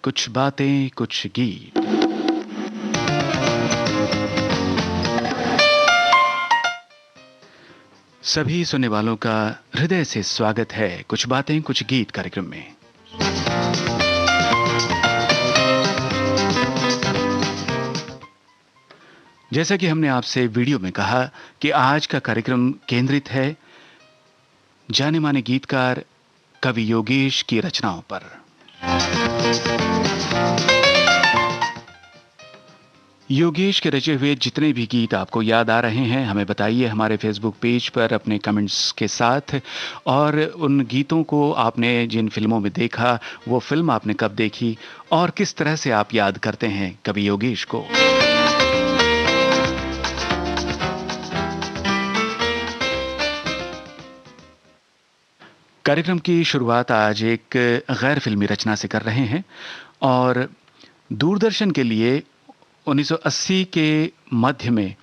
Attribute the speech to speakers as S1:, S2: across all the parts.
S1: कुछ बातें कुछ गीत। सभी सुनने वालों का हृदय से स्वागत है कुछ बातें कुछ गीत कार्यक्रम में। जैसा कि हमने आपसे वीडियो में कहा कि आज का कार्यक्रम केंद्रित है जाने माने गीतकार कवि योगेश की रचनाओं पर। योगेश के रचे हुए जितने भी गीत आपको याद आ रहे हैं हमें बताइए हमारे फेसबुक पेज पर अपने कमेंट्स के साथ। और उन गीतों को आपने जिन फिल्मों में देखा वो फिल्म आपने कब देखी और किस तरह से आप याद करते हैं कवि योगेश को। कार्यक्रम की शुरुआत आज एक गैर फिल्मी रचना से कर रहे हैं और दूरदर्शन के लिए 1980 के मध्य में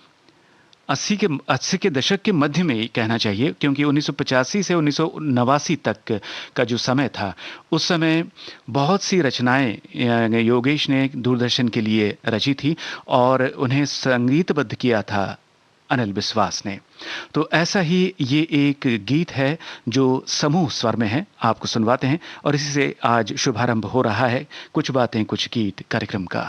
S1: 80 के दशक के मध्य में कहना चाहिए, क्योंकि 1985 से 1989 तक का जो समय था उस समय बहुत सी रचनाएं योगेश ने दूरदर्शन के लिए रची थी और उन्हें संगीतबद्ध किया था अनिल विश्वास ने। तो ऐसा ही ये एक गीत है जो समूह स्वर में है, आपको सुनवाते हैं और इसी से आज शुभारंभ हो रहा है कुछ बातें कुछ गीत कार्यक्रम का।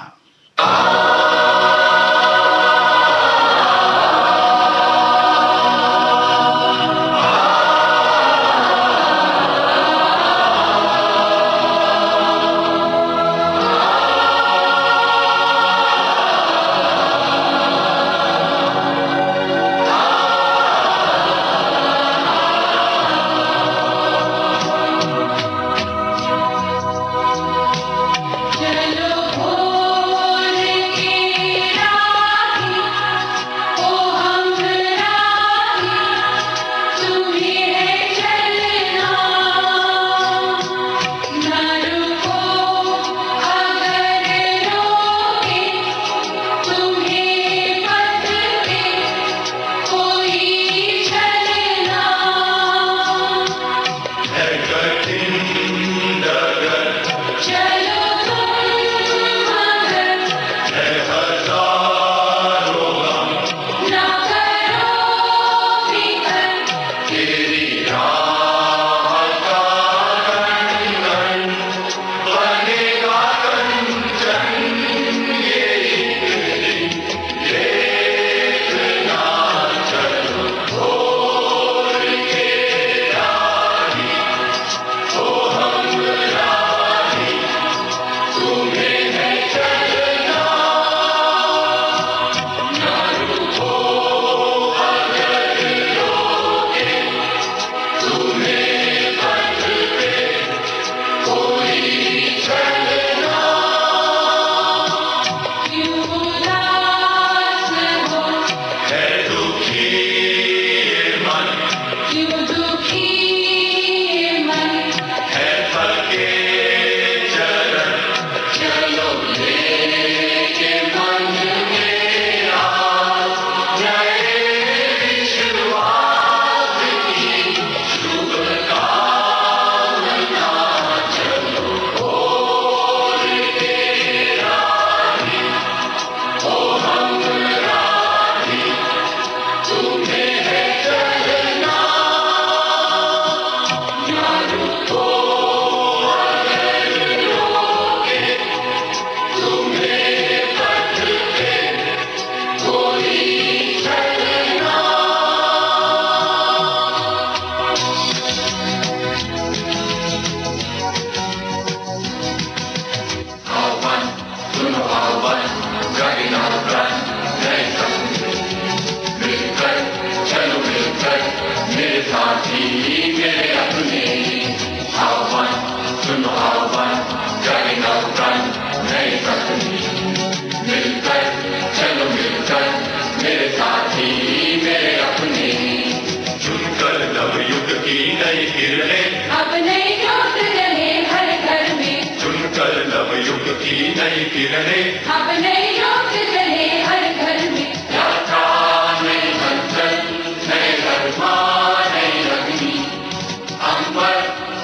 S2: अंबर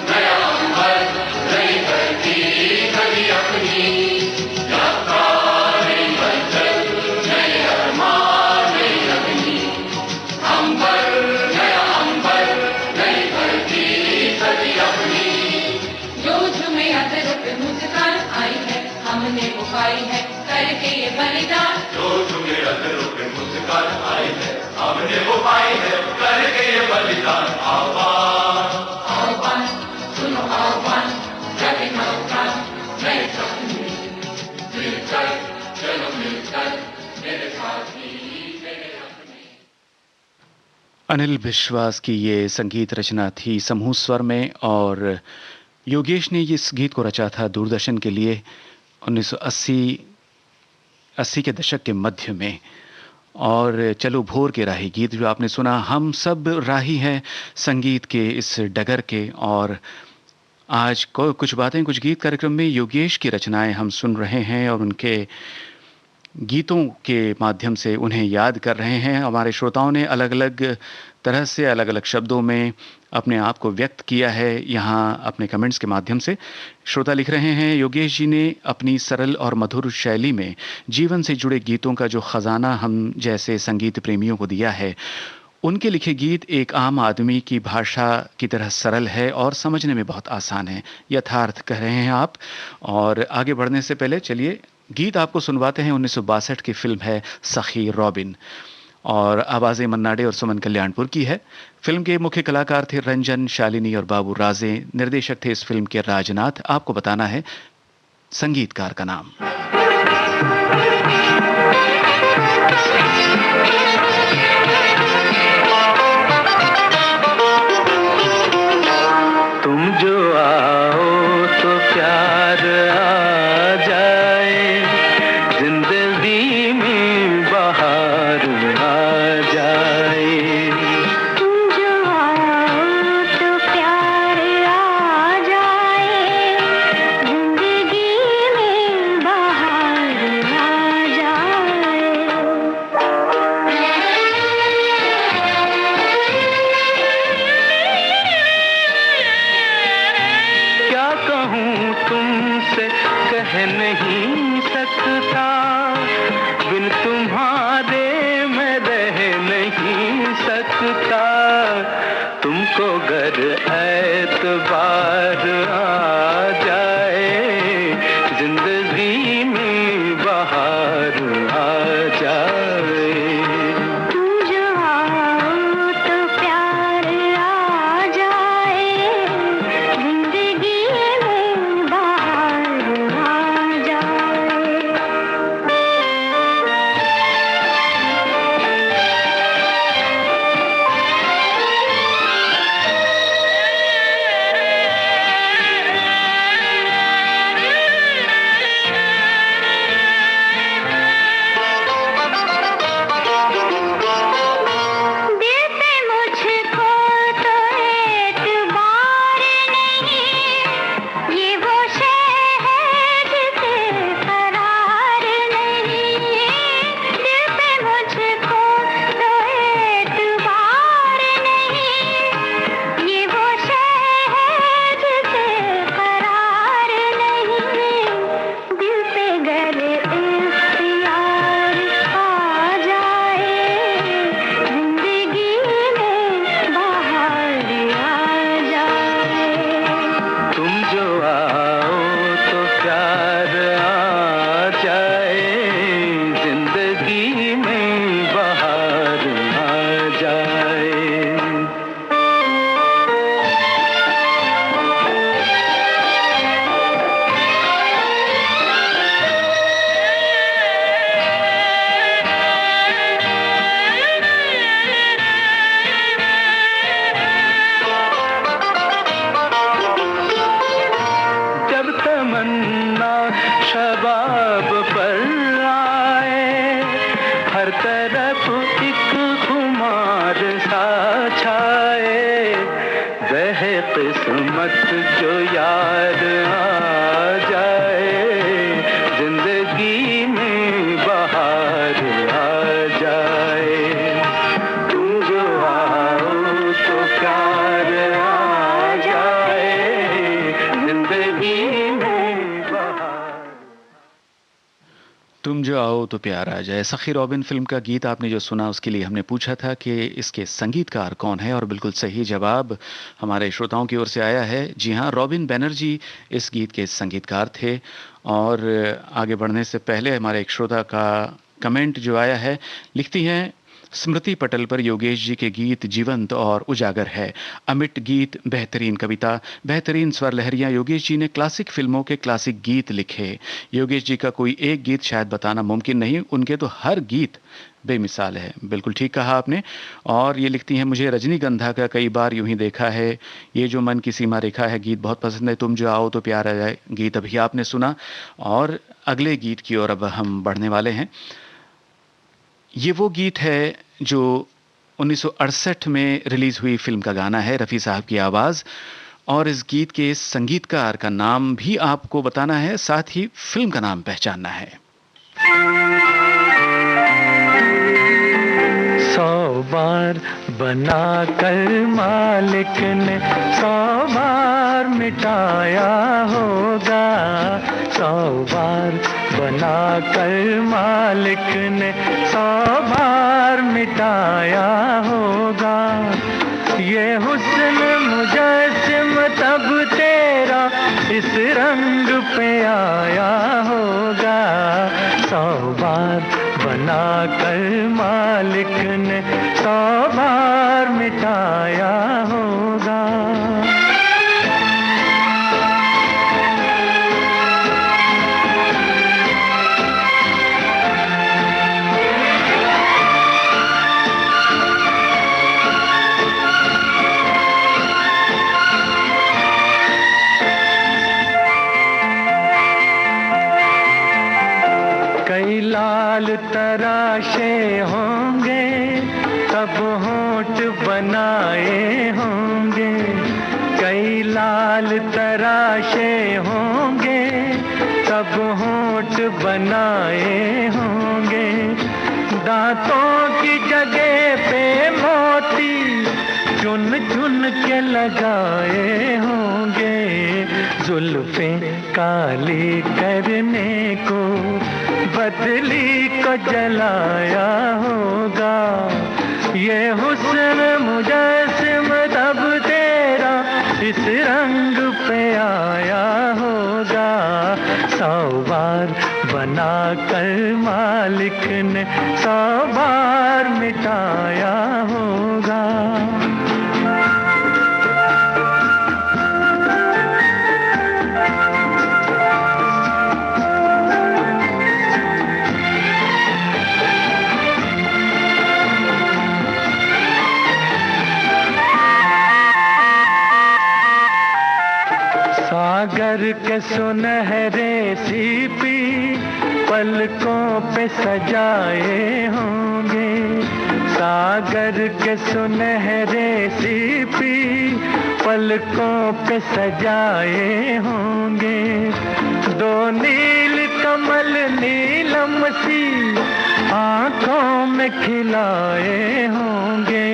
S2: नया अंबर नई धरती कभी अपनी भाई है करके ये बलिदान,
S3: जो झुके अधरों पे मुस्कान आई है, सामने वो भाई है करके ये बलिदान। आह्वान
S2: आह्वान सुनो आह्वान, जागे नौकान नए सपने, मिलकर चलो मिलकर मेरे साथी मेरे अपने।
S1: अनिल विश्वास की ये संगीत रचना थी समूह स्वर में, और योगेश ने इस गीत को रचा था दूरदर्शन के लिए 1980 के दशक के मध्य में। और चलो भोर के राही गीत जो आपने सुना, हम सब राही हैं संगीत के इस डगर के। और आज को कुछ बातें कुछ गीत कार्यक्रम में योगेश की रचनाएं हम सुन रहे हैं और उनके गीतों के माध्यम से उन्हें याद कर रहे हैं। हमारे श्रोताओं ने अलग अलग तरह से अलग अलग शब्दों में अपने आप को व्यक्त किया है यहाँ अपने कमेंट्स के माध्यम से। श्रोता लिख रहे हैं, योगेश जी ने अपनी सरल और मधुर शैली में जीवन से जुड़े गीतों का जो खजाना हम जैसे संगीत प्रेमियों को दिया है, उनके लिखे गीत एक आम आदमी की भाषा की तरह सरल है और समझने में बहुत आसान है। यथार्थ कह रहे हैं आप। और आगे बढ़ने से पहले चलिए गीत आपको सुनवाते हैं। 1962 की फिल्म है सखी रॉबिन, और आवाज़ें मन्ना डे और सुमन कल्याणपुर की है। फिल्म के मुख्य कलाकार थे रंजन, शालिनी और बाबू राजे। निर्देशक थे इस फिल्म के राजनाथ। आपको बताना है संगीतकार का नाम।
S4: तुम जो आओ तो प्यार आ जाए, जिंदगी में बहार आ जाए।
S5: तुम जो आओ तो प्यार आ जाए, जिंदगी में बहार आ जाए।
S4: क्या कहूँ तुमसे कह नहीं सकता, बिन तुम्हारे मैं रह नहीं सकता। तुमको गर एतबार आ जाए, जिंदगी में बहार आ जाए।
S5: तुम जो आओ तो प्यार आ जाए, जिंदगी में बहार आ जाए। दिल पे मुझको तो एतबार नहीं, ये वो शहर जिसे करार नहीं। दिल पे मुझको तो एतबार नहीं, ये वो शहर जिसे करार नहीं। दिल पे गर इख्तियार आ जाए, जिंदगी में बहार आ जाए।
S4: तुम जो आओ तो प्यार आ जाए, जिंदगी में बहार आ जाए। जब तमन्ना शबाब पर आए, हर तरफ एक खुमार सा छाए। वह किस्मत जो यार आ जाए, जिंदगी में बहार आ जाए। तुम जो आओ तो प्यार आ जाए, जिंदगी में बहार।
S1: तुम जो आओ तो प्यार आ जाए। सखी रॉबिन फिल्म का गीत आपने जो सुना उसके लिए हमने पूछा था कि इसके संगीतकार कौन है, और बिल्कुल सही जवाब हमारे श्रोताओं की ओर से आया है। जी हाँ, रॉबिन बैनर्जी इस गीत के संगीतकार थे। और आगे बढ़ने से पहले हमारे एक श्रोता का कमेंट जो आया है, लिखती हैं स्मृति पटल पर योगेश जी के गीत जीवंत और उजागर है। अमिट गीत, बेहतरीन कविता, बेहतरीन स्वर लहरियां। योगेश जी ने क्लासिक फिल्मों के क्लासिक गीत लिखे। योगेश जी का कोई एक गीत शायद बताना मुमकिन नहीं, उनके तो हर गीत बेमिसाल है। बिल्कुल ठीक कहा आपने। और ये लिखती हैं, मुझे रजनीगंधा का कई बार यूं ही देखा है, ये जो मन की सीमा रेखा है गीत बहुत पसंद है। तुम जो आओ तो प्यार आ जाए गीत अभी आपने सुना। और अगले गीत की ओर अब हम बढ़ने वाले हैं। ये वो गीत है जो 1968 में रिलीज हुई फिल्म का गाना है, रफ़ी साहब की आवाज़। और इस गीत के संगीतकार का नाम भी आपको बताना है, साथ ही फिल्म का नाम पहचानना है।
S4: 100 बार बना कर मालिक ने 100 बार मिटाया होगा। 100 बार बना कर मालिक ने 100 बार मिटाया होगा। ये हुस्न मुजस्सिम तब तेरा इस रंग पे आया होगा। 100 बार बना कर मालिक ने 100 बार मिटाया होगा। कई लाल तराशे होंगे तब होंठ बनाए होंगे। कई लाल तराशे होंगे तब होंठ बनाए होंगे। दांतों की जगह पे मोती चुन चुन के लगाए होंगे। जुल्फें काली करने को बदली को जलाया होगा। ये हुस्न मुजस्सिम तब तेरा इस रंग पे आया होगा। 100 बार बना कर मालिक ने 100 बार मिटाया होगा। सागर के सुनहरे सीपी पलकों पे सजाए होंगे। सागर के सुनहरे सीपी पलकों पे सजाए होंगे। दो नील कमल नीलम सी आंखों में खिलाए होंगे।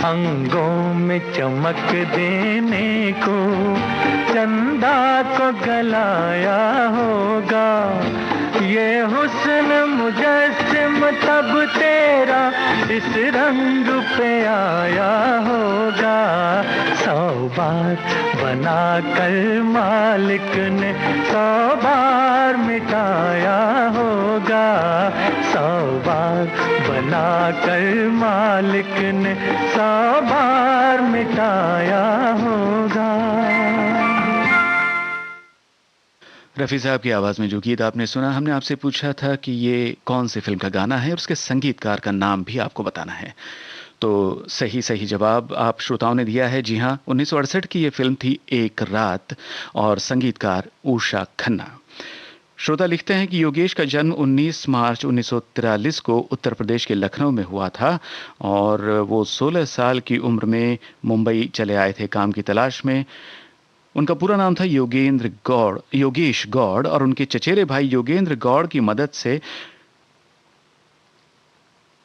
S4: अंगों में चमक देने को चंदा को गलाया होगा। ये हुस्न मुजस्सिम तब तेरा इस रंग पे आया होगा। 100 बार बना कर मालिक ने 100 बार मिटाया होगा। 100 बार बना कर मालिक ने 100 बार मिटाया होगा।
S1: रफ़ी साहब की आवाज़ में जो गीत आपने सुना, हमने आपसे पूछा था कि ये कौन सी फिल्म का गाना है और उसके संगीतकार का नाम भी आपको बताना है। तो सही जवाब आप श्रोताओं ने दिया है। जी हाँ, 1968 की ये फिल्म थी एक रात, और संगीतकार उषा खन्ना। श्रोता लिखते हैं कि योगेश का जन्म 19 मार्च 1943 को उत्तर प्रदेश के लखनऊ में हुआ था, और वो 16 साल की उम्र में मुंबई चले आए थे काम की तलाश में। उनका पूरा नाम था योगेश गौड़, और उनके चचेरे भाई योगेंद्र गौड़ की मदद से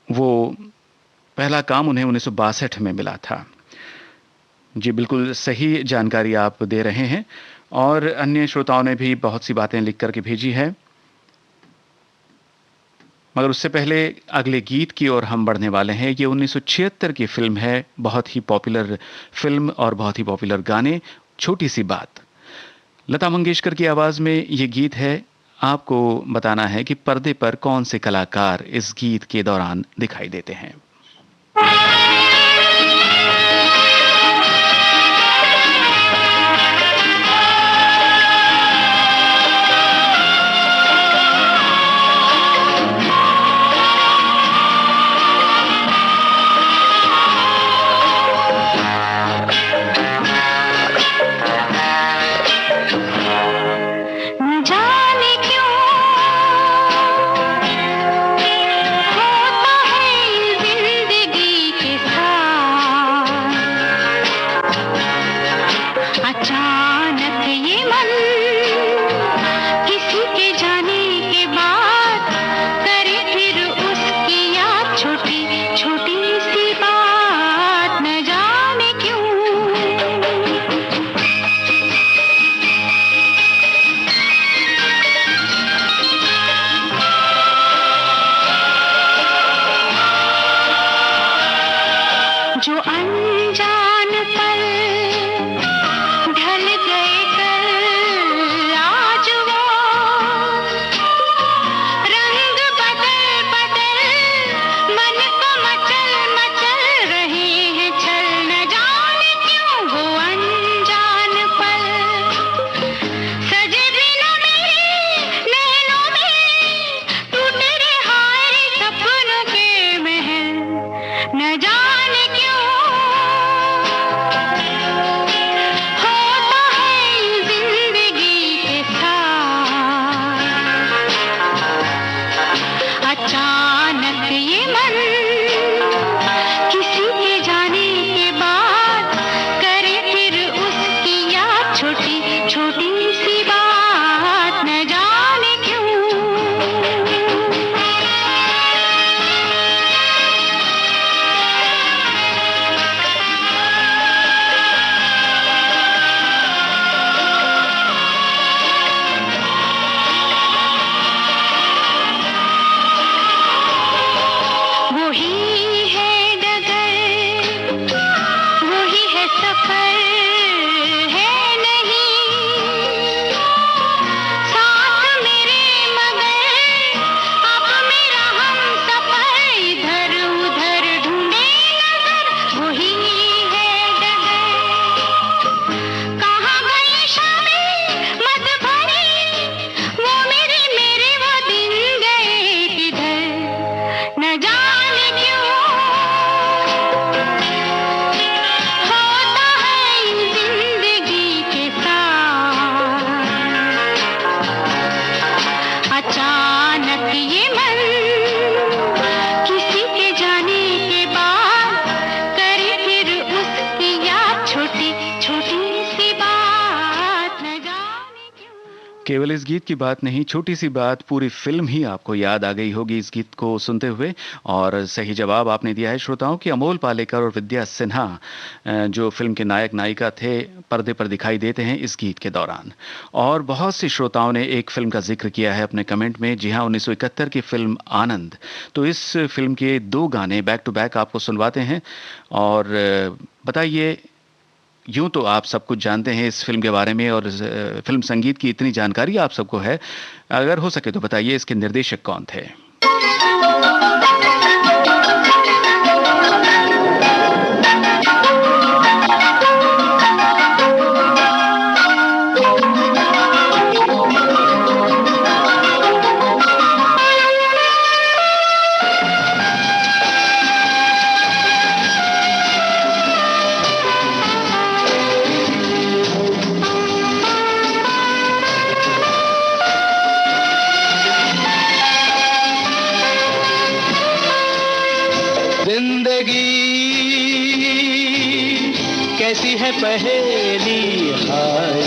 S1: वो पहला काम उन्हें 1962 में मिला था। जी बिल्कुल सही जानकारी आप दे रहे हैं। और अन्य श्रोताओं ने भी बहुत सी बातें लिख करके भेजी है। मगर उससे पहले अगले गीत की ओर हम बढ़ने वाले हैं। ये 1976 की फिल्म है, बहुत ही पॉपुलर फिल्म और बहुत ही पॉपुलर गाने, छोटी सी बात। लता मंगेशकर की आवाज में ये गीत है। आपको बताना है कि पर्दे पर कौन से कलाकार इस गीत के दौरान दिखाई देते हैं। केवल इस गीत की बात नहीं, छोटी सी बात, पूरी फिल्म ही आपको याद आ गई होगी इस गीत को सुनते हुए। और सही जवाब आपने दिया है श्रोताओं कि अमोल पालेकर और विद्या सिन्हा जो फिल्म के नायक नायिका थे, पर्दे पर दिखाई देते हैं इस गीत के दौरान। और बहुत से श्रोताओं ने एक फिल्म का जिक्र किया है अपने कमेंट में। जी हाँ, 1971 की फिल्म आनंद। तो इस फिल्म के 2 गाने बैक टू बैक आपको सुनवाते हैं। और बताइए, यूं तो आप सब कुछ जानते हैं इस फिल्म के बारे में और फिल्म संगीत की इतनी जानकारी आप सबको है, अगर हो सके तो बताइए इसके निर्देशक कौन थे।
S4: कैसी है पहेली हाय,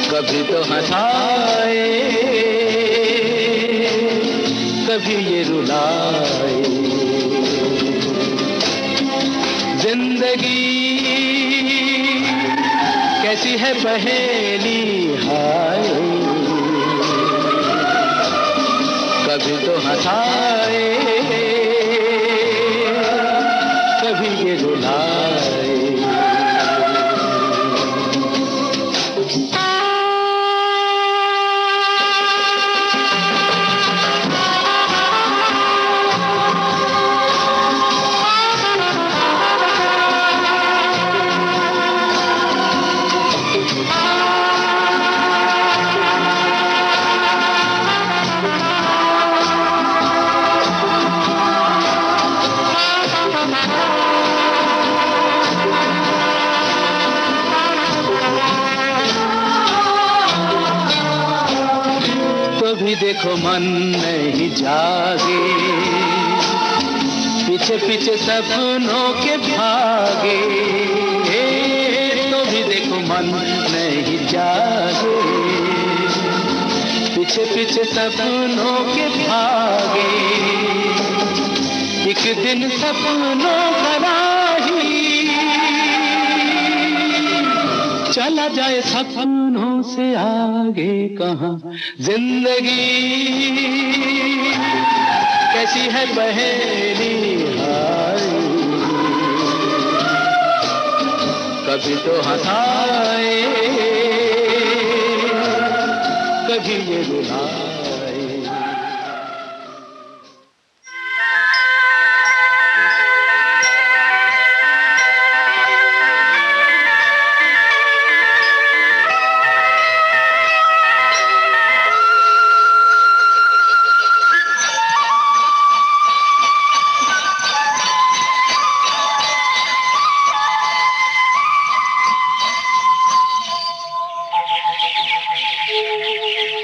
S4: कभी तो हंसाए कभी ये रुलाए। जिंदगी कैसी है पहेली हाय, कभी तो हंसाए, कभी ये रुलाए। भी देखो मन नहीं जागे, पीछे पीछे सपनों के भागे। तो भी देखो मन नहीं जागे, पीछे पीछे सपनों के भागे। एक दिन सपनों का राही चला जाए सपनों से आगे कहाँ। जिंदगी कैसी है पहेली हाय, कभी तो हंसाए, कभी ये रुलाए।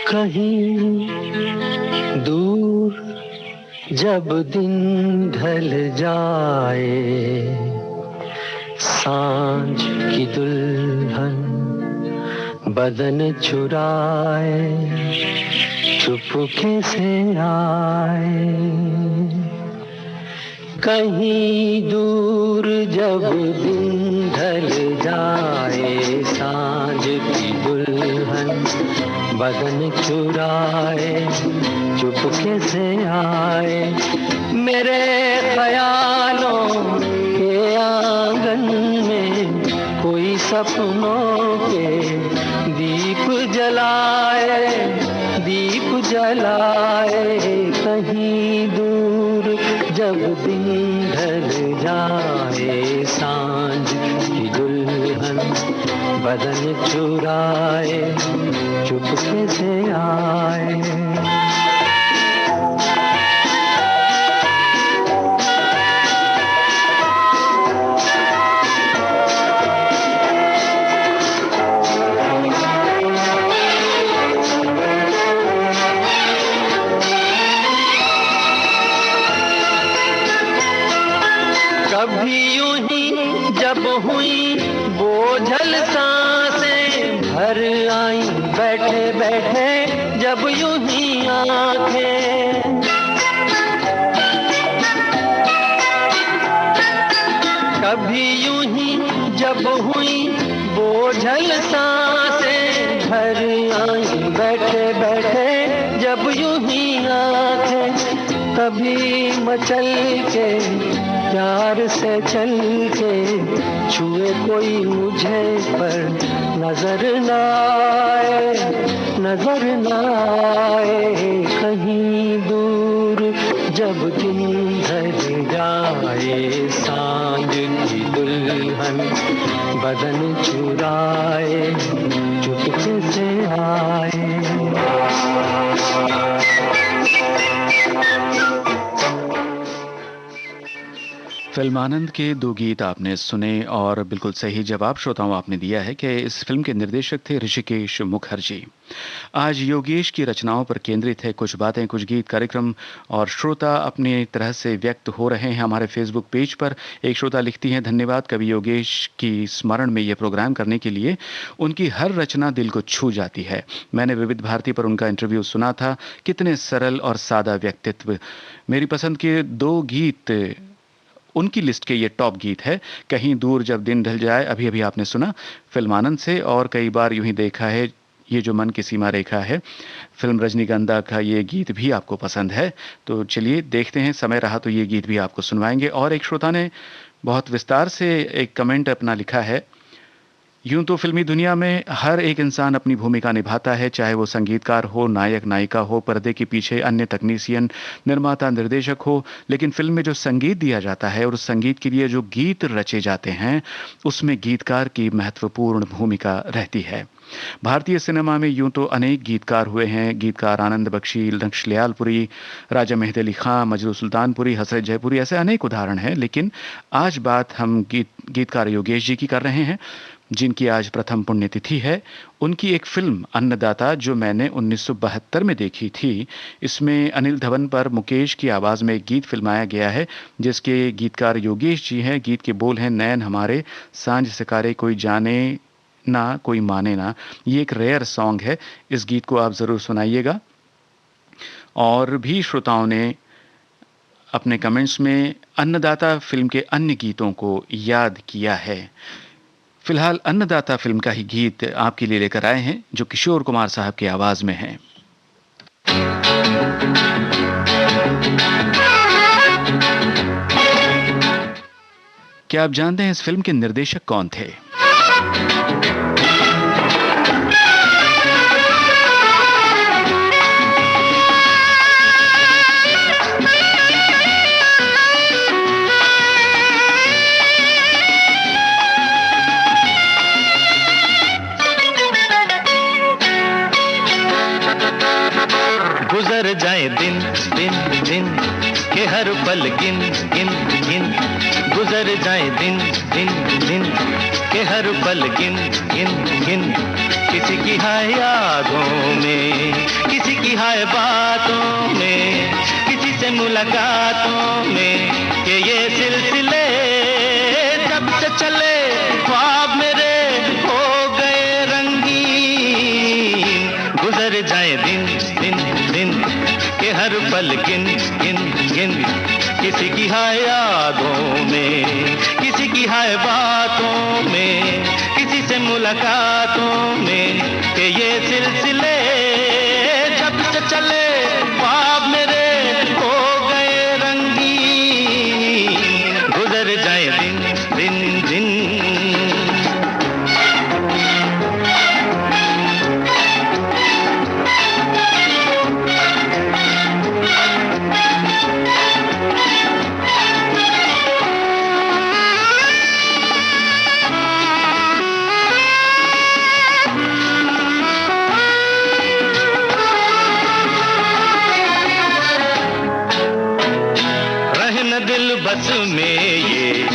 S4: कहीं दूर जब दिन ढल जाए, सांझ की दुल्हन बदन चुराए, चुपके से आए। कहीं दूर जब दिन ढल जाए, सांझ की दुल्हन बदन चुराए, चुपके से आए। मेरे ख्यालों के आंगन में कोई सपनों के दीप जलाए, दीप जलाए। कहीं दूर जब दिन ढल जाए, सांझ की दुल्हन बदन चुराए, चुपके से आए। कभी यूं ही जब हुई बोझल सांसें भर आई, बैठे बैठे जब यूं ही आंखें। कभी यूं ही जब हुई बोझल सांसें भर आई, बैठे बैठे जब यूं ही आंखें। कभी मचल के प्यार से चल के छुए कोई मुझे पर नजर न आए, नजर न आए। कहीं दूर जब दिन ढल जाए, सांझ की दुल्हन बदन चुराए, चुपके से आए।
S1: फिल्मानंद के दो गीत आपने सुने और बिल्कुल सही जवाब श्रोताओं आपने दिया है कि इस फिल्म के निर्देशक थे ऋषिकेश मुखर्जी। आज योगेश की रचनाओं पर केंद्रित है कुछ बातें कुछ गीत कार्यक्रम, और श्रोता अपनी तरह से व्यक्त हो रहे हैं हमारे फेसबुक पेज पर। एक श्रोता लिखती हैं, धन्यवाद कवि योगेश की स्मरण में ये प्रोग्राम करने के लिए। उनकी हर रचना दिल को छू जाती है। मैंने विविध भारती पर उनका इंटरव्यू सुना था। कितने सरल और सादा व्यक्तित्व। मेरी पसंद के दो गीत उनकी लिस्ट के ये टॉप गीत है। कहीं दूर जब दिन ढल जाए, अभी अभी आपने सुना फिल्मानंद से, और कई बार यूं ही देखा है ये जो मन की सीमा रेखा है, फिल्म रजनीगंधा का ये गीत भी आपको पसंद है। तो चलिए देखते हैं, समय रहा तो ये गीत भी आपको सुनवाएंगे। और एक श्रोता ने बहुत विस्तार से एक कमेंट अपना लिखा है। यूं तो फिल्मी दुनिया में हर एक इंसान अपनी भूमिका निभाता है, चाहे वो संगीतकार हो, नायक नायिका हो, पर्दे के पीछे अन्य तकनीशियन, निर्माता, निर्देशक हो, लेकिन फिल्म में जो संगीत दिया जाता है और उस संगीत के लिए जो गीत रचे जाते हैं, उसमें गीतकार की महत्वपूर्ण भूमिका रहती है। भारतीय सिनेमा में यूं तो अनेक गीतकार हुए हैं, गीतकार आनंद बख्शी, नक्शल्यालपुरी, राजा मेहदी अली खां, मजरू सुल्तानपुरी, हसरत जयपुरी, ऐसे अनेक उदाहरण हैं। लेकिन आज बात हम गीतकार योगेश जी की कर रहे हैं, जिनकी आज प्रथम पुण्यतिथि है। उनकी एक फिल्म अन्नदाता, जो मैंने 1972 में देखी थी, इसमें अनिल धवन पर मुकेश की आवाज़ में एक गीत फिल्माया गया है, जिसके गीतकार योगेश जी हैं। गीत के बोल हैं, नैन हमारे सांझ सिकारे कोई जाने ना कोई माने ना। ये एक रेयर सॉन्ग है, इस गीत को आप ज़रूर सुनाइएगा। और भी श्रोताओं ने अपने कमेंट्स में अन्नदाता फिल्म के अन्य गीतों को याद किया है। फिलहाल अन्नदाता फिल्म का ही गीत आपके लिए लेकर आए हैं, जो किशोर कुमार साहब की आवाज में है। क्या आप जानते हैं इस फिल्म के निर्देशक कौन थे?
S4: गुजर जाए दिन दिन दिन के हर पल गिन गिन गिन, गुजर जाए दिन दिन दिन के हर पल गिन गिन गिन। किसी की हाय यादों में, किसी की हाय बातों में, किसी से मुलाकातों में, कि ये सिलसिले जब से चले ख्वाब मेरे हो गए रंगीन। गुजर जाए दिन दिन दिन के हर पल गिन गिन गिन, किसी की हाय यादों में, किसी की हाय बातों में, किसी से मुलाकातों में, कि ये सिलसिले जब से चले ख्वाब मेरे हो गए रंगीन। गुजर जाए दिन दिन दिन। बस में ये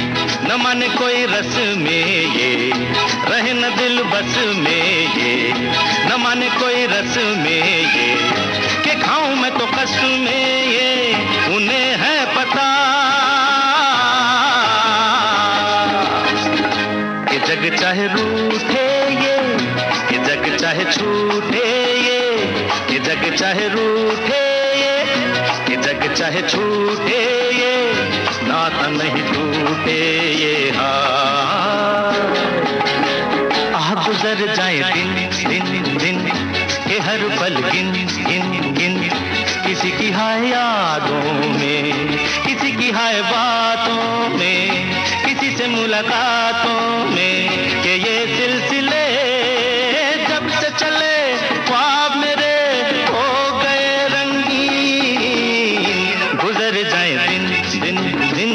S4: न माने कोई रस में ये, रहे न दिल बस में ये न माने कोई रस में ये, कि खाऊं मैं तो कस में ये उन्हें है पता, कि जग चाहे रूठे ये, कि जग चाहे छूटे ये, कि जग चाहे रूठे ये, कि जग चाहे छूटे ये, नाता नहीं टूटे ये हाथ। गुजर जाए दिन दिन दिन के हर पल गिन गिन गिन, किसी की हाय यादों में, किसी की हाय बातों में, किसी से मुलाकातों में, कि ये सिलसिले जब से चले ख्वाब मेरे हो गए रंगीन। गुजर जाए दिन दिन दिन।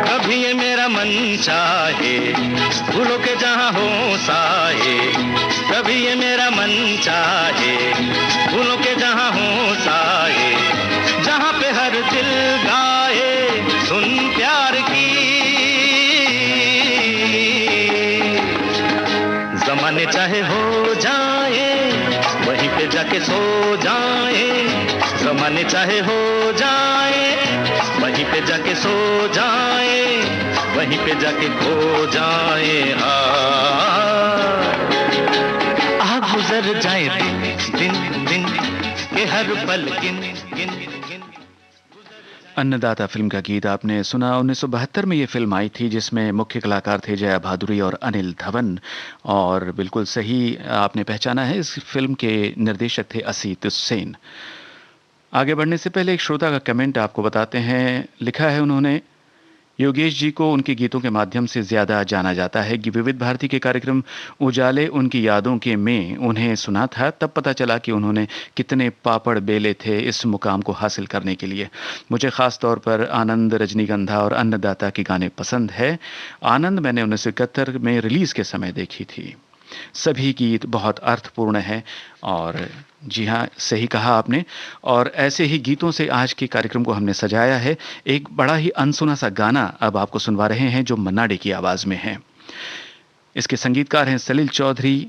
S4: कभी ये मेरा मन चाहे भूलो के जहां हो साए, कभी ये मेरा मन चाहे भूलो के जहां हो साए, जहां पे हर दिल गाए सुन प्यार की। जमाने चाहे हो जाए वहीं पे जाके सो जाए, जमाने चाहे हो जाए वहीं पे जाके सो जाए, वहीं पे जाके खो जाए। गुजर जाए दिन दिन दिन के हर पल गिन गिन गिन।
S1: अन्नदाता फिल्म का गीत आपने सुना। 1972 में ये फिल्म आई थी जिसमें मुख्य कलाकार थे जया भादुरी और अनिल धवन, और बिल्कुल सही आपने पहचाना है, इस फिल्म के निर्देशक थे असीत सेन। आगे बढ़ने से पहले एक श्रोता का कमेंट आपको बताते हैं। लिखा है उन्होंने, योगेश जी को उनके गीतों के माध्यम से ज्यादा जाना जाता है कि विविध भारती के कार्यक्रम उजाले उनकी यादों के में उन्हें सुना था, तब पता चला कि उन्होंने कितने पापड़ बेले थे इस मुकाम को हासिल करने के लिए। मुझे खास तौर पर आनंद, रजनीगंधा और अन्नदाता के गाने पसंद है। आनंद मैंने 1971 में रिलीज के समय देखी थी। सभी गीत बहुत अर्थपूर्ण हैं, और जी हाँ, सही कहा आपने। और ऐसे ही गीतों से आज के कार्यक्रम को हमने सजाया है। एक बड़ा ही अनसुना सा गाना अब आपको सुनवा रहे हैं जो मन्ना डे की आवाज में है। इसके संगीतकार हैं सलील चौधरी,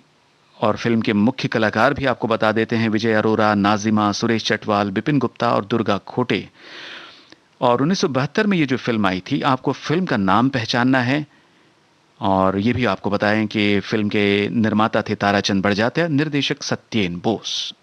S1: और फिल्म के मुख्य कलाकार भी आपको बता देते हैं विजय अरोरा, नाजिमा, सुरेश चटवाल, बिपिन गुप्ता और दुर्गा खोटे। और 1972 में ये जो फिल्म आई थी, आपको फिल्म का नाम पहचानना है, और ये भी आपको बताएं कि फिल्म के निर्माता थे ताराचंद बड़जात्या, निर्देशक सत्येन बोस।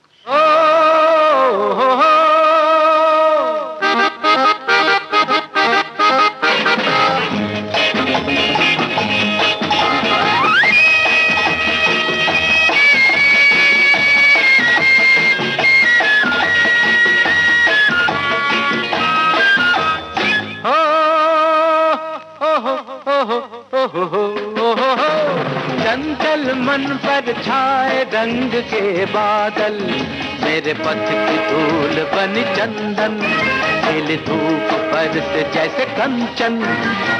S4: चंचल मन पर छाए रंग के बादल, मेरे पथ की धूल बनी चंदन, खिली धूप पर से जैसे कंचन।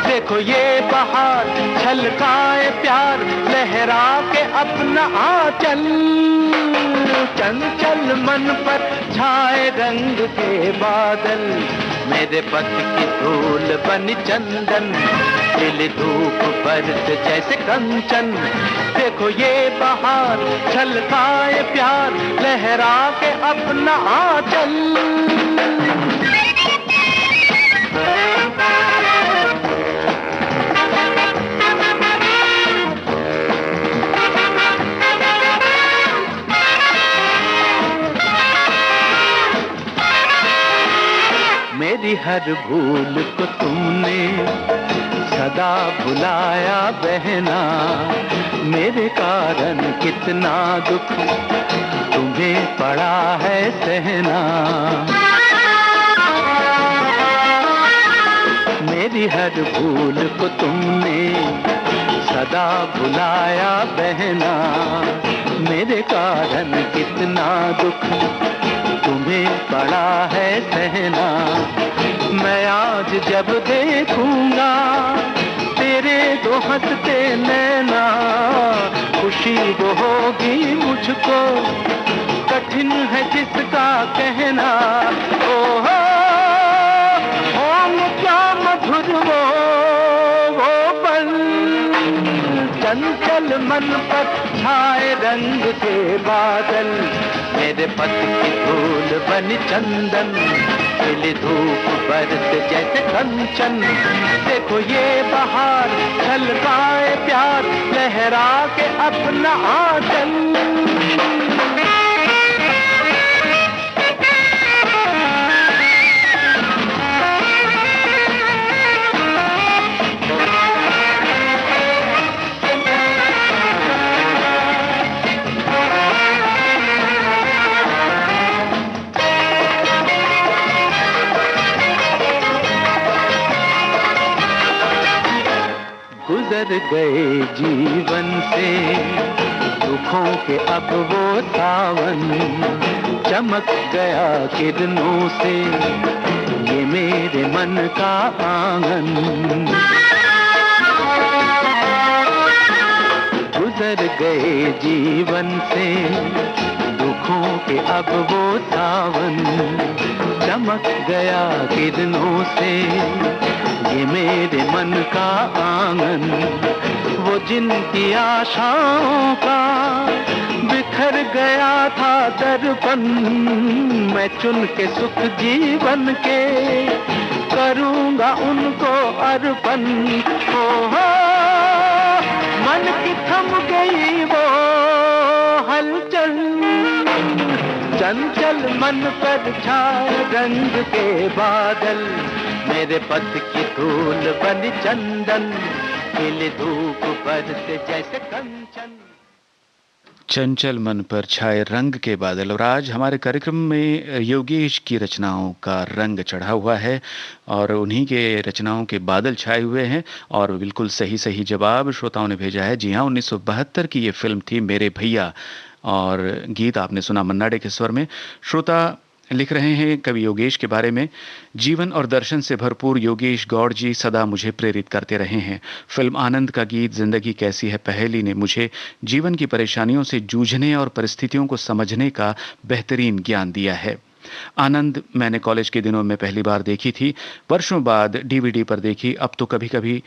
S4: देखो ये बहार छलकाए प्यार, लहरा के अपना आंचल। चंचल मन पर छाए रंग के बादल, मेरे पथ की धूल बनी चंदन, खिली धूप पर से जैसे कंचन। देखो ये बहार छलकाए प्यार, लहरा के अपना आंचल। मेरी हर भूल को तुमने सदा भुलाया बहना, मेरे कारण कितना दुख तुम्हें पड़ा है सहना। मेरी हर भूल को तुमने सदा भुलाया बहना, मेरे कारण कितना दुख तुम्हें पड़ा है सहना। मैं आज जब देखूंगा तेरे दो हंसते नैना, खुशी वो होगी मुझको, कठिन है जिसका कहना। ओहो होंगे क्या मधुर वो पल, चंचल मन पर छाए रंग के बादल, मेरे पथ की धूल बनी चंदन, खिली धूप बरस जैसे कंचन। देखो ये बहार छलकाए प्यार, लहरा के अपना आंचल। गुजर गए जीवन से दुखों के अब वो सावन, चमक गया किरणों से ये मेरे मन का आंगन। गुजर गए जीवन से दुखों के अब वो सावन, चमक गया किरणों से ये मेरे मन का आंगन। वो जिनकी आशाओं का बिखर गया था दर्पण, मैं चुन के सुख जीवन के करूंगा उनको अर्पण। हो मन की थम गई वो हलचल, चंचल मन पर छाए रंग के बादल, मेरे पथ की धूल बन चंदन, खिले धूप बरसे जैसे कंचन।
S1: चंचल मन पर छाए रंग के बादल। और आज हमारे कार्यक्रम में योगेश की रचनाओं का रंग चढ़ा हुआ है और उन्हीं के रचनाओं के बादल छाए हुए हैं। और बिल्कुल सही सही जवाब श्रोताओं ने भेजा है। जी हाँ, 1972 की ये फिल्म थी मेरे भैया, और गीत आपने सुना मन्ना डे के स्वर में। श्रोता लिख रहे हैं कवि योगेश के बारे में, जीवन और दर्शन से भरपूर योगेश गौड़ जी सदा मुझे प्रेरित करते रहे हैं। फिल्म आनंद का गीत जिंदगी कैसी है पहेली ने मुझे जीवन की परेशानियों से जूझने और परिस्थितियों को समझने का बेहतरीन ज्ञान दिया है। आनंद मैंने कॉलेज के दिनों में पहली बार देखी थी, वर्षों बाद डीवीडी पर देखी, अब तो कभी कभी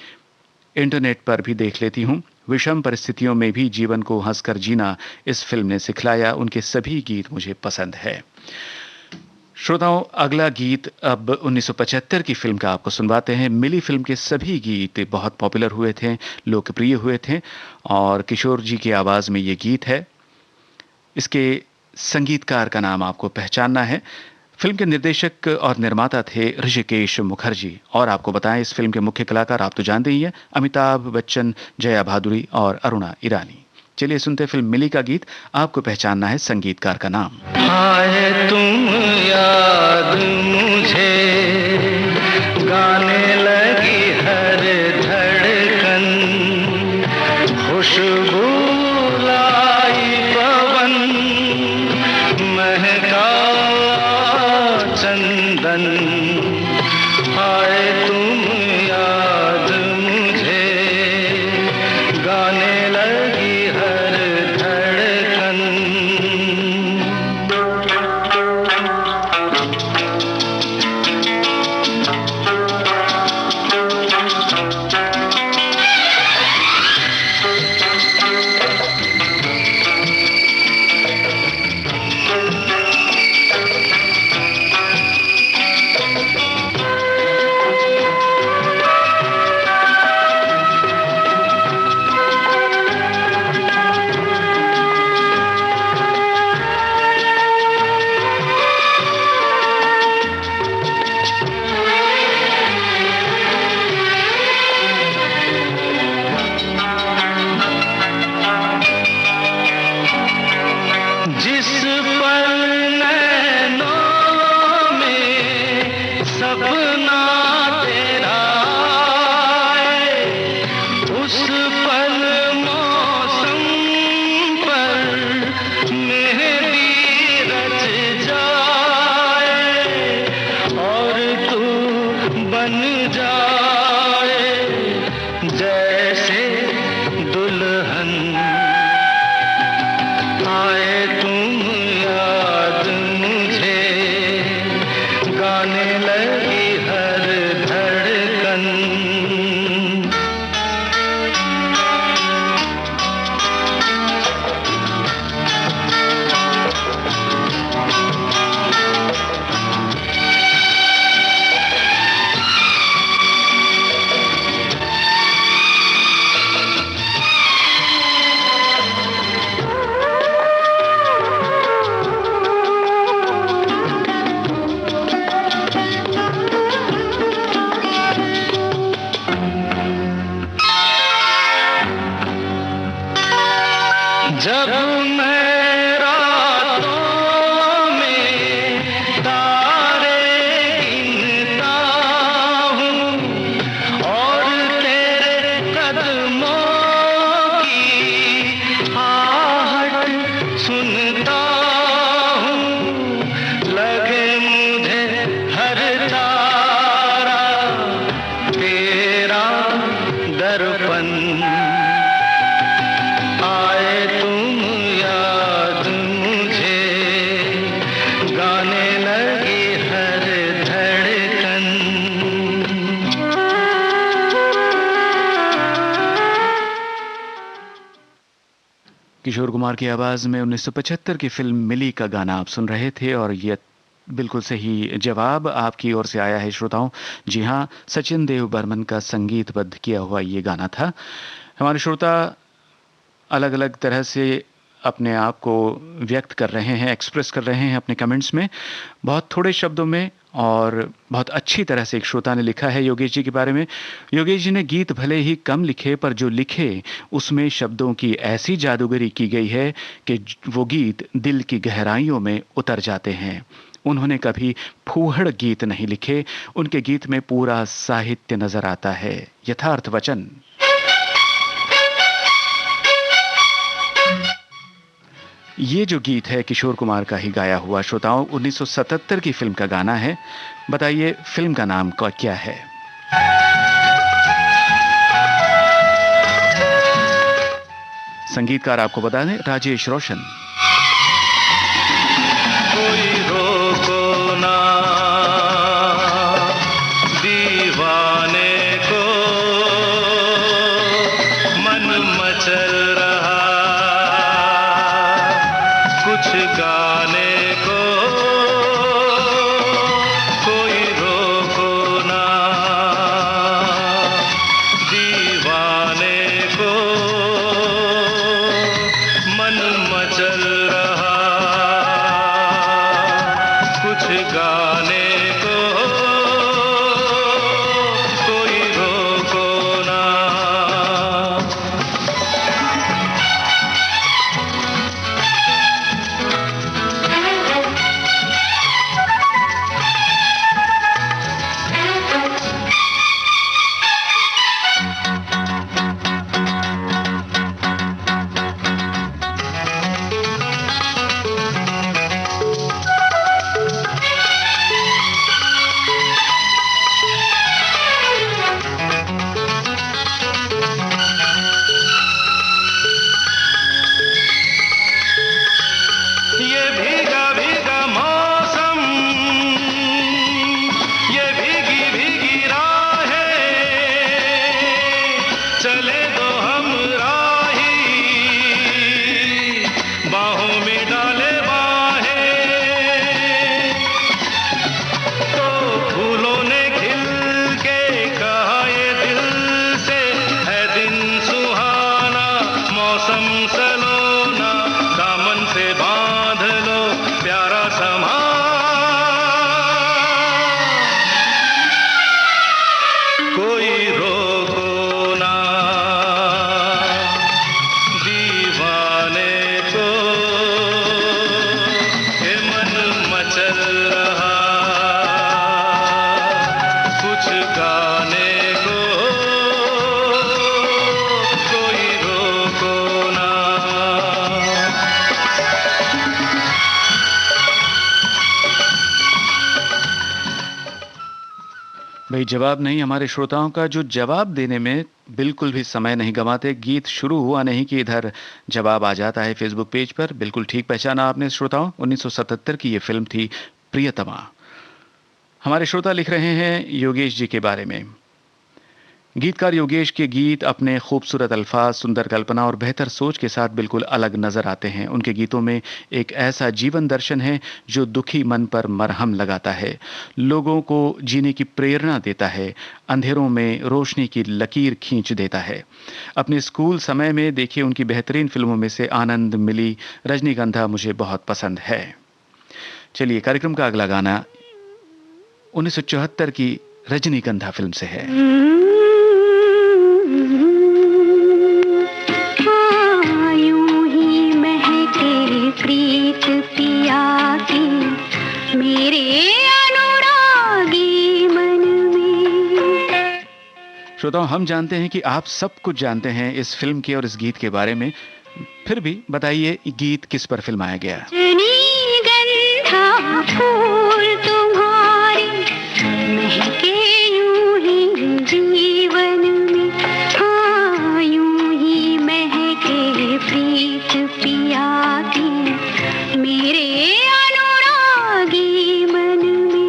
S1: इंटरनेट पर भी देख लेती हूँ। विषम परिस्थितियों में भी जीवन को हंसकर जीना इस फिल्म ने सिखलाया। उनके सभी गीत मुझे पसंद है। श्रोताओं, अगला गीत अब 1975 की फिल्म का आपको सुनवाते हैं। मिली फिल्म के सभी गीत बहुत पॉपुलर हुए थे, लोकप्रिय हुए थे, और किशोर जी की आवाज में ये गीत है। इसके संगीतकार का नाम आपको पहचानना है। फिल्म के निर्देशक और निर्माता थे ऋषिकेश मुखर्जी। और आपको बताएं, इस फिल्म के मुख्य कलाकार आप तो जानते ही हैं, अमिताभ बच्चन, जया भादुरी और अरुणा ईरानी। चलिए सुनते फिल्म मिली का गीत। आपको पहचानना है संगीतकार का नाम।
S4: आए तुम याद मुझे, गाने लगी हर धड़कन, खुशबू लाई पवन, महका चंदन। आए तुम याद मुझे, गाने लगी हर धड़कन। जब मैं रातों में तारे गिनता हूँ और तेरे कदमों की आहट सुनता हूँ, लगे मुझे हर तारा तेरा दर्पण। आए तुम याद मुझे, गाने लगी हर धड़कन।
S1: किशोर कुमार की आवाज में 1975 की फिल्म मिली का गाना आप सुन रहे थे, और ये बिल्कुल सही जवाब आपकी ओर से आया है श्रोताओं। जी हाँ, सचिन देव बर्मन का संगीतबद्ध किया हुआ ये गाना था। हमारे श्रोता अलग अलग तरह से अपने आप को व्यक्त कर रहे हैं, एक्सप्रेस कर रहे हैं अपने कमेंट्स में, बहुत थोड़े शब्दों में और बहुत अच्छी तरह से। एक श्रोता ने लिखा है योगेश जी के बारे में, योगेश जी ने गीत भले ही कम लिखे पर जो लिखे उसमें शब्दों की ऐसी जादूगरी की गई है कि वो गीत दिल की गहराइयों में उतर जाते हैं। उन्होंने कभी फूहड़ गीत नहीं लिखे, उनके गीत में पूरा साहित्य नजर आता है, यथार्थ वचन। ये जो गीत है किशोर कुमार का ही गाया हुआ, श्रोताओं 1977 की फिल्म का गाना है। बताइए फिल्म का नाम क्या है? संगीतकार आपको बता दें, राजेश रोशन।
S4: कोई रोको ना दीवाने को, मन मचल रहा कुछ गाने को। कोई रोको ना दीवाने को, मन मचल रहा कुछ गाने को। कोई रोको ना। ये भीगा भीगा मौसम, ये भीगी भीगी राहें, चले दो हम राही, बाहों में डाले बाहें। तो फूलों ने खिल के कहा ये दिल से, है दिन सुहाना मौसम सलोना, दामन से बांध लो प्यारा समा। कोई रोको ना दीवाने को, ये मन मचल रहा कुछ गाने को। कोई रोको ना।
S1: भाई जवाब नहीं हमारे श्रोताओं का, जो जवाब देने में बिल्कुल भी समय नहीं गंवाते। गीत शुरू हुआ नहीं कि इधर जवाब आ जाता है फेसबुक पेज पर। बिल्कुल ठीक पहचाना आपने श्रोताओं, 1977 की ये फिल्म थी प्रियतमा। हमारे श्रोता लिख रहे हैं योगेश जी के बारे में, गीतकार योगेश के गीत अपने खूबसूरत अल्फाज, सुंदर कल्पना और बेहतर सोच के साथ बिल्कुल अलग नजर आते हैं। उनके गीतों में एक ऐसा जीवन दर्शन है जो दुखी मन पर मरहम लगाता है, लोगों को जीने की प्रेरणा देता है, अंधेरों में रोशनी की लकीर खींच देता है। अपने स्कूल समय में देखिए उनकी बेहतरीन फिल्मों में से आनंद मिली, रजनीगंधा मुझे बहुत पसंद है। चलिए कार्यक्रम का अगला गाना 1974 की रजनीगंधा फिल्म से है।
S5: प्रीत पिया की मेरे अनुरागी मन में।
S1: श्रोताओं हम जानते हैं कि आप सब कुछ जानते हैं इस फिल्म के और इस गीत के बारे में, फिर भी बताइए गीत किस पर फिल्माया गया?
S5: रजनीगंधा फूल तुम्हारे महके यूं ही जीवन में, हाँ यूं ही महके प्रीत पिया की मेरे अनुरागी मन में।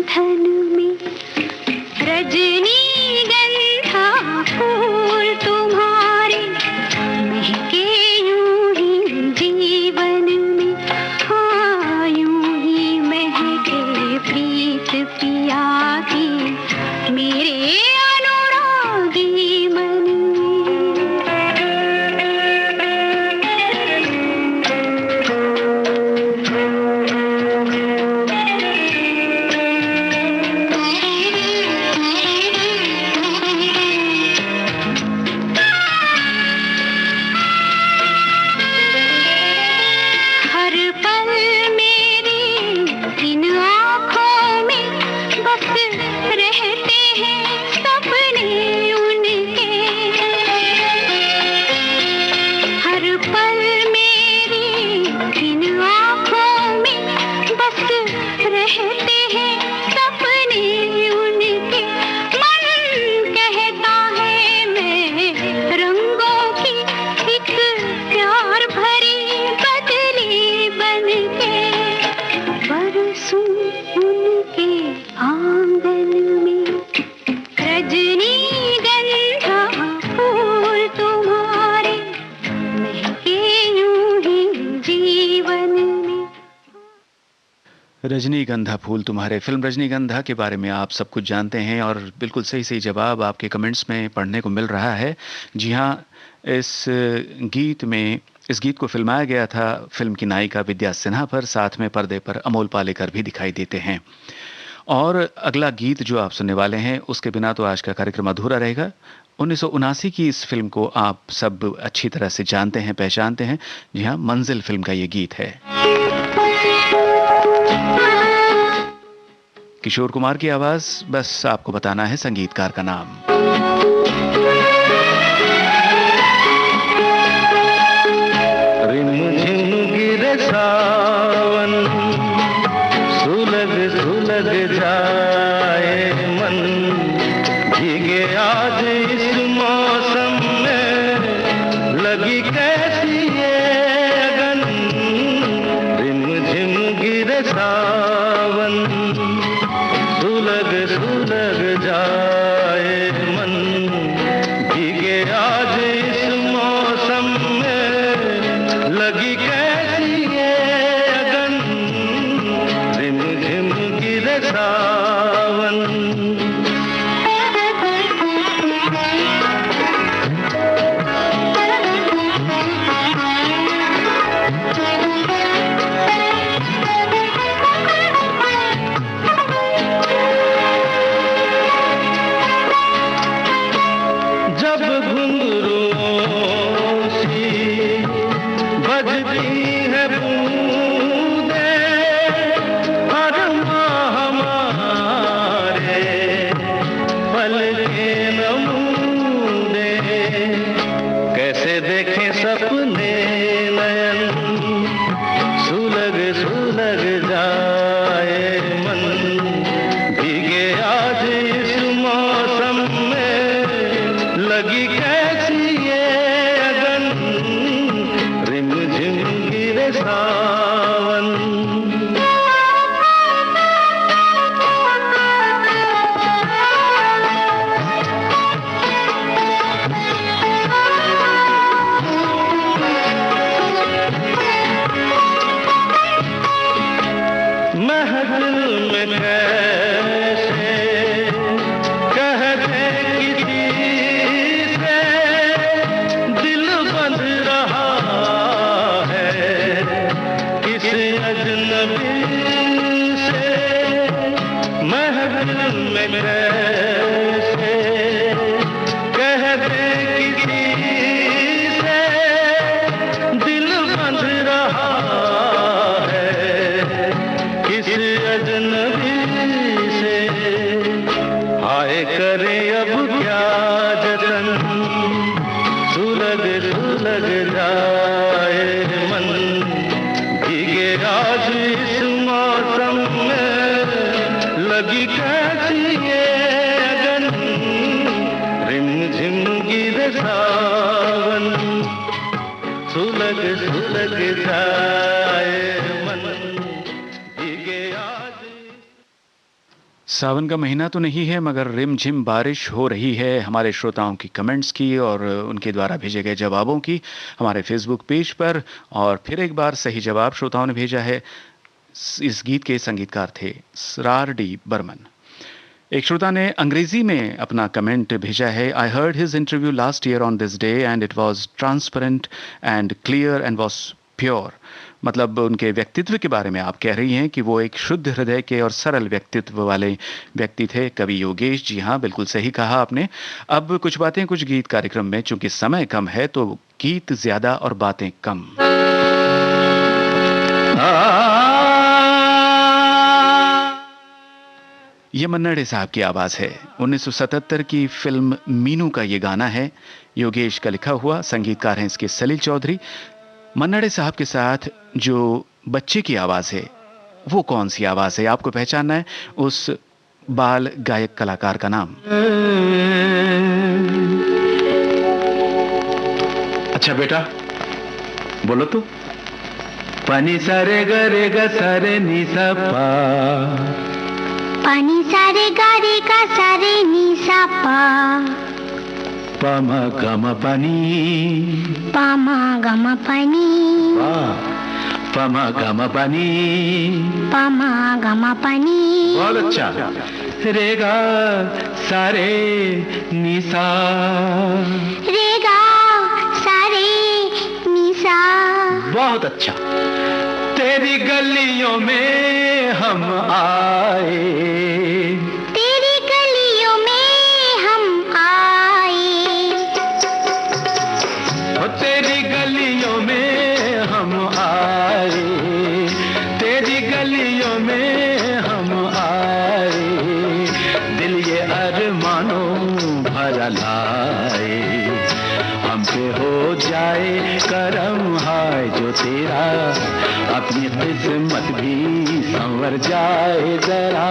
S5: मंथन में रजनीगंधा फूल तुम्हारे महके यूं ही जीवन में, हाँ यूं ही महके प्रीत पिया की मेरे अनुरागी मन हर पल मेरी इन आँखों में बस रहते हैं सपने उनके। हर पल मेरी इन आँखों में बस रहते हैं सपने उनके। मन कहता है मैं रंगों की एक प्यार भरी बदली बनके बरसूं उनके आंगन में। रजनीगंधा फूल तुम्हारे महके यूं ही जीवन में।
S1: रजनीगंधा फूल तुम्हारे, फिल्म रजनीगंधा के बारे में आप सब कुछ जानते हैं और बिल्कुल सही सही जवाब आपके कमेंट्स में पढ़ने को मिल रहा है। जी हाँ, इस गीत को फिल्माया गया था फिल्म की नायिका विद्या सिन्हा पर, साथ में पर्दे पर अमोल पालेकर भी दिखाई देते हैं। और अगला गीत जो आप सुनने वाले हैं उसके बिना तो आज का कार्यक्रम अधूरा रहेगा। 1979 की इस फिल्म को आप सब अच्छी तरह से जानते हैं, पहचानते हैं। जी हाँ, मंजिल फिल्म का ये गीत है। किशोर कुमार की आवाज, बस आपको बताना है संगीतकार का नाम।
S4: रिमझिम गिरे सावन, सुलग सुलग जाए मन, भीगे आज इस मौसम में लगी कैसी ये अगन। रिमझिम गिरे सावन, सुलग सुलग जाए मन, भीगे आज इस मौसम में लगी कैसी ये अगन। रिमझिम गिरे सावन। जब घुंघरूओं सी बजती है बूंदें, अरमा हमारे पल के नमूने, कैसे देखें सपने नयन, सुलग सुलग जाए मन, भीगे आज इस मौसम में लगी कैसी ये अगन। रिमझिम गिरे सावन। महफिल में कैसे कह दे किसी से, दिल बंध रहा है किस अजनबी से। महफिल में कैसे कह दे किसी से, दिल बंध रहा है किस अजनबी से। हाय करे अब क्या जतन, सुलग सुलग जाए मन, भीगे आज इस मौसम में लगी कैसी ये अगन। रिमझिम गिरे सावन, सुलग सुलग जाए मन, भीगे आज।
S1: सावन का महीना तो नहीं है मगर रिमझिम बारिश हो रही है हमारे श्रोताओं की कमेंट्स की और उनके द्वारा भेजे गए जवाबों की हमारे फेसबुक पेज पर। और फिर एक बार सही जवाब श्रोताओं ने भेजा है। इस गीत के संगीतकार थे सरार डी बर्मन। एक श्रोता ने अंग्रेजी में अपना कमेंट भेजा है। I heard his interview last year on this day and it was transparent and clear and was pure. मतलब उनके व्यक्तित्व के बारे में आप कह रही हैं कि वो एक शुद्ध हृदय के और सरल व्यक्तित्व वाले व्यक्ति थे कवि योगेश जी। हाँ, बिल्कुल सही कहा आपने। अब कुछ बातें कुछ गीत कार्यक्रम में, चूंकि समय कम है तो गीत ज्यादा और बातें कम। ये मन्ना डे साहब की आवाज है। 1977 की फिल्म मीनू का ये गाना है, योगेश का लिखा हुआ। संगीतकार हैं इसके सलील चौधरी। मन्ना डे साहब के साथ जो बच्चे की आवाज है वो कौन सी आवाज है, आपको पहचानना है उस बाल गायक कलाकार का नाम।
S6: अच्छा बेटा बोलो तो। पानी सारे गरे ग सारे नी सा पा,
S5: पानी सारे गारे का सारे नी सा पा,
S6: पामा गमा पानी,
S5: पामा गमा पानी,
S6: पामा गमा पानी,
S5: पामा गमा पानी।
S6: बहुत अच्छा। रेगा सारे निशा,
S5: रेगा सारे निशा।
S6: बहुत अच्छा। तेरी गलियों में हम आए,
S5: तेरी गलियों में हम आए,
S6: तेरी गलियों में हम आए, तेरी गलियों में हम आए, दिल ये अरमानों भरा लाए, हम पे हो जाए करम हाय जो तेरा, अपनी किस्मत भी संवर जाए जरा।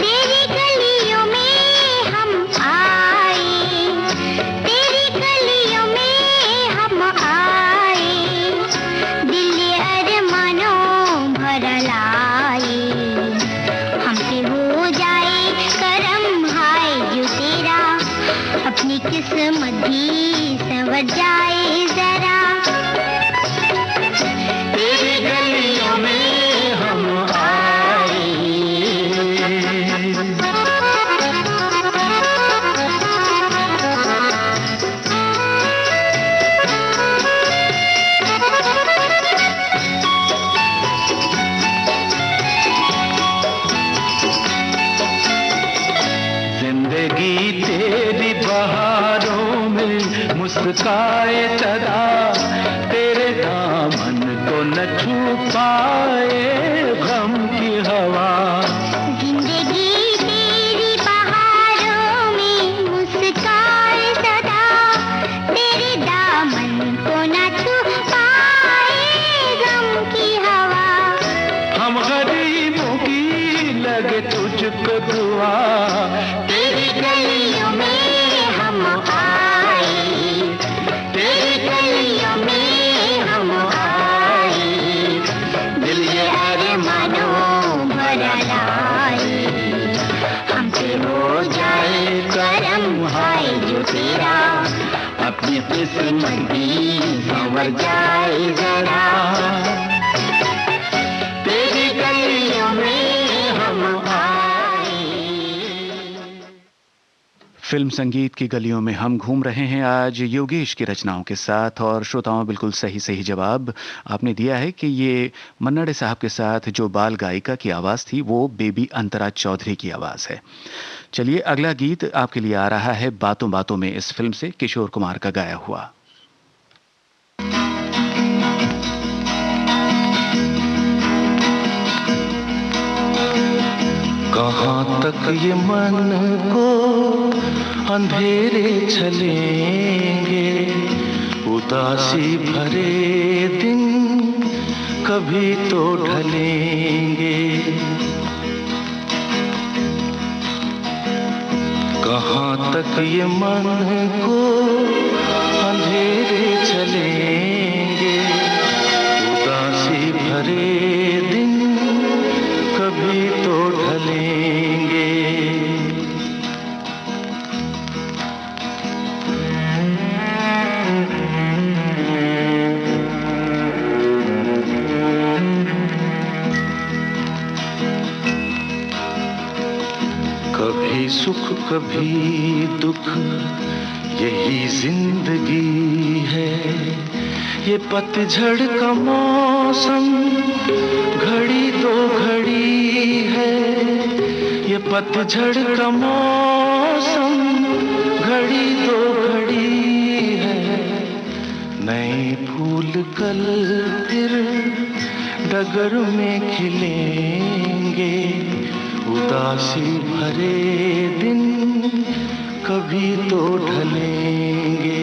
S5: तेरी गलियों में हम आए, तेरी गलियों में हम आए, दिल अरमानों भर लाए, हम पे हो जाए करम हाय जो तेरा, अपनी किस्मत भी संवर जाए जरा।
S6: तेरी गलियों में हम आए। जिंदगी तेरी बहारों में मुस्काए सदा, तेरे दामन को न छू पाए गम की हवा।
S5: जिंदगी तेरी बहारों में मुस्काए सदा, तेरे दामन को न छू पाए गम की हवा।
S6: हम गरीबों की लगे तुझको दुआ,
S5: तेरी गलियों में हम आए, तेरी गलियों में हम आए,
S6: दिल ये
S5: अरमानों भरा लाए, हम पे हो जाए करम हाय जो तेरा,
S6: अपनी किस्मत भी संवर
S5: जाए जरा।
S6: तेरी गलियों में हम आए।
S1: फिल्म संगीत की गलियों में हम घूम रहे हैं आज योगेश की रचनाओं के साथ। और श्रोताओं, बिल्कुल सही जवाब आपने दिया है कि ये मन्ना डे साहब के साथ जो बाल गायिका की आवाज़ थी वो बेबी अंतरा चौधरी की आवाज़ है। चलिए अगला गीत आपके लिए आ रहा है बातों बातों में, इस फिल्म से किशोर कुमार का गाया हुआ।
S4: कहाँ तक ये मन को अंधेरे चलेंगे, उदासी भरे दिन कभी तो ढलेंगे। कहाँ तक ये मन को अंधेरे चलेंगे, उदासी भरे दिन कभी तो कभी सुख कभी दुख, यही जिंदगी है। ये पतझड़ का मौसम घड़ी दो घड़ी है। ये पतझड़ का मौसम घड़ी दो घड़ी है। नए फूल कल फिर डगर में खिलेंगे। उदासी भरे दिन कभी तो ढलेंगे।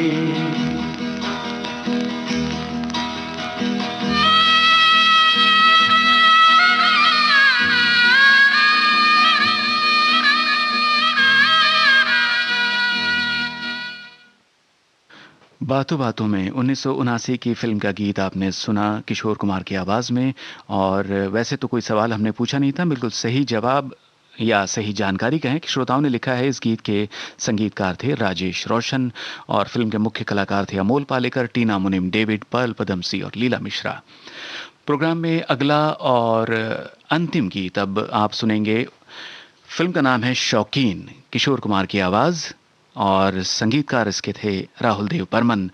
S1: बातों बातों में 1979 की फिल्म का गीत आपने सुना किशोर कुमार की आवाज में। और वैसे तो कोई सवाल हमने पूछा नहीं था, बिल्कुल सही जवाब या सही जानकारी कहें कि श्रोताओं ने लिखा है। इस गीत के संगीतकार थे राजेश रोशन और फिल्म के मुख्य कलाकार थे अमोल पालेकर, टीना मुनिम, डेविड पर्ल, पदमसी और लीला मिश्रा। प्रोग्राम में अगला और अंतिम गीत अब आप सुनेंगे। फिल्म का नाम है शौकीन, किशोर कुमार की आवाज और संगीतकार इसके थे राहुल देव बर्मन।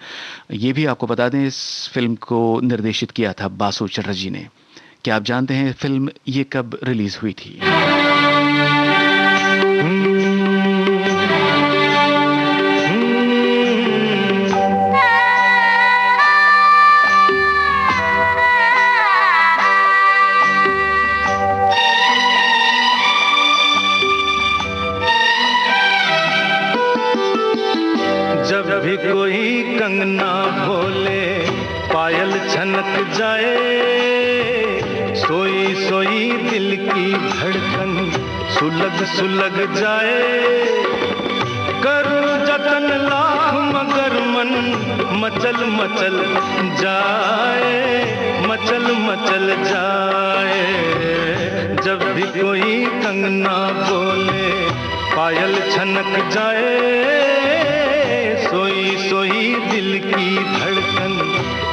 S1: ये भी आपको बता दें, इस फिल्म को निर्देशित किया था बासु चटर्जी ने। क्या आप जानते हैं फिल्म ये कब रिलीज हुई थी?
S4: जब भी कोई कंगना बोले, पायल छनक जाए, सोई सोई दिल की धड़कन सुलग सुलग जाए। करूं जतन लाख मगर मन मचल मचल जाए, मचल मचल जाए। जब भी कोई कंगना बोले, पायल छनक जाए, सोई सोई दिल की धड़कन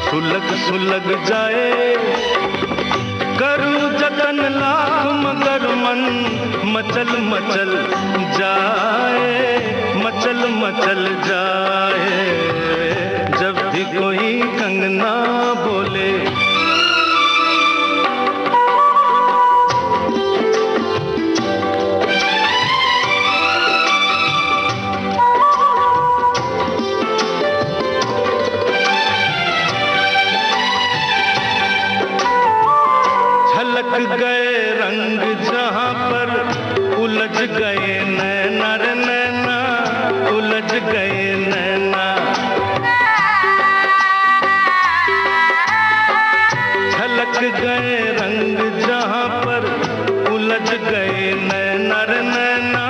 S4: सुलग सुलग जाए। करूं जतन लाख मगर मन मचल मचल जाए, मचल मचल जाए। जब भी कोई कंगना बोले। गए रंग जहां पर उलझ गए नैना रे नैना, उलझ गए नैना। छलक गए रंग जहां पर उलझ गए नैना रे नैना,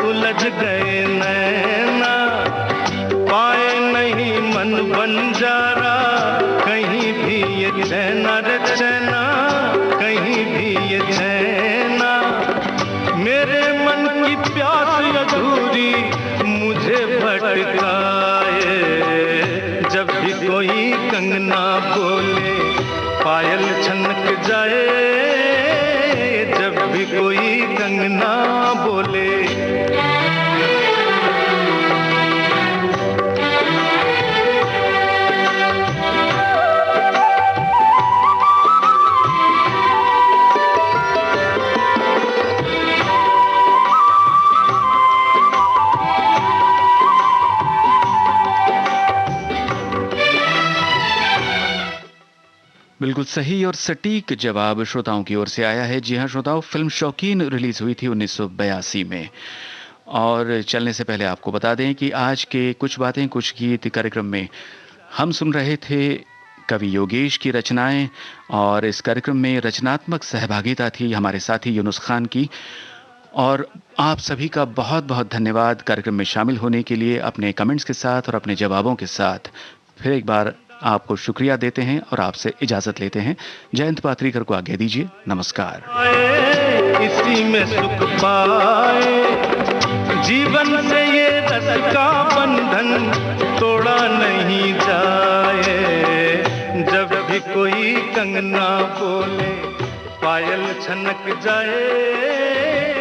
S4: उलझ गए नैना। पाए नहीं मन बंजारा कहीं भी ये चैना रे चैना, कहीं भी ये चैना। मेरे मन की प्यास अधूरी मुझे भटकाए। जब भी कोई कंगना बोले, पायल छनक जाए। जब भी कोई कंगना बोले।
S1: बिल्कुल सही और सटीक जवाब श्रोताओं की ओर से आया है। जी हाँ श्रोताओं, फिल्म शौकीन रिलीज हुई थी 1982 में। और चलने से पहले आपको बता दें कि आज के कुछ बातें कुछ गीत कार्यक्रम में हम सुन रहे थे कवि योगेश की रचनाएं, और इस कार्यक्रम में रचनात्मक सहभागिता थी हमारे साथी यूनुस खान की। और आप सभी का बहुत बहुत धन्यवाद कार्यक्रम में शामिल होने के लिए, अपने कमेंट्स के साथ और अपने जवाबों के साथ। फिर एक बार आपको शुक्रिया देते हैं और आपसे इजाजत लेते हैं। जयंत पात्रीकर को आज्ञा दीजिए। नमस्कार।
S4: इसी में सुख पाए, जीवन से ये रस का बंधन तोड़ा नहीं जाए। जब भी कोई कंगना बोले, पायल छनक जाए।